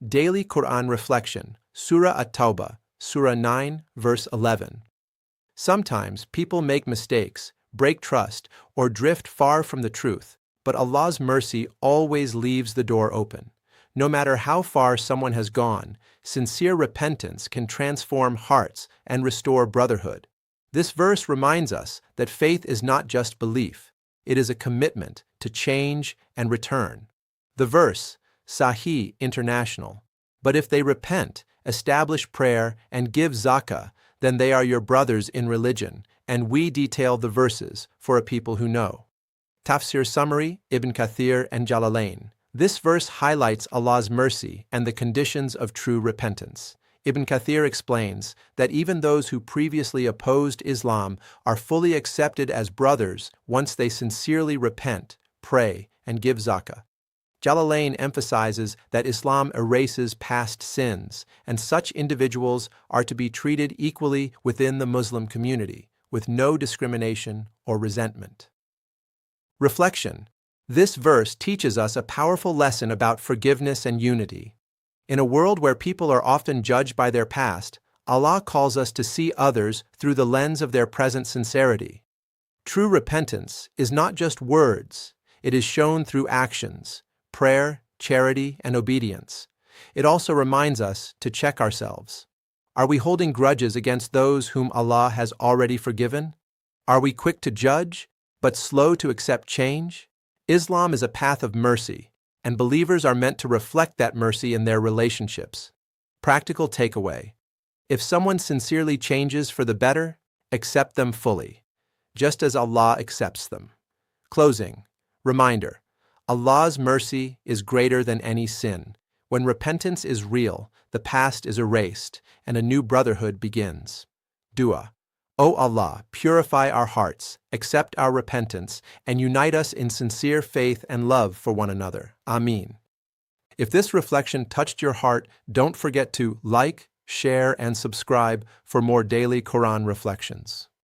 Daily Quran Reflection, Surah At-Tawbah, Surah 9, verse 11. Sometimes people make mistakes, break trust, or drift far from the truth, but Allah's mercy always leaves the door open. No matter how far someone has gone, sincere repentance can transform hearts and restore brotherhood. This verse reminds us that faith is not just belief, it is a commitment to change and return. The verse, Sahih International. But if they repent, establish prayer, and give zakah, then they are your brothers in religion, and we detail the verses for a people who know. Tafsir Summary, Ibn Kathir and Jalalain. This verse highlights Allah's mercy and the conditions of true repentance. Ibn Kathir explains that even those who previously opposed Islam are fully accepted as brothers once they sincerely repent, pray, and give zakah. Jalalain emphasizes that Islam erases past sins, and such individuals are to be treated equally within the Muslim community, with no discrimination or resentment. Reflection. This verse teaches us a powerful lesson about forgiveness and unity. In a world where people are often judged by their past, Allah calls us to see others through the lens of their present sincerity. True repentance is not just words, it is shown through actions, prayer, charity, and obedience. It also reminds us to check ourselves. Are we holding grudges against those whom Allah has already forgiven? Are we quick to judge, but slow to accept change? Islam is a path of mercy, and believers are meant to reflect that mercy in their relationships. Practical takeaway. If someone sincerely changes for the better, accept them fully, just as Allah accepts them. Closing. Reminder. Allah's mercy is greater than any sin. When repentance is real, the past is erased, and a new brotherhood begins. Dua. O Allah, purify our hearts, accept our repentance, and unite us in sincere faith and love for one another. Ameen. If this reflection touched your heart, don't forget to like, share, and subscribe for more daily Quran reflections.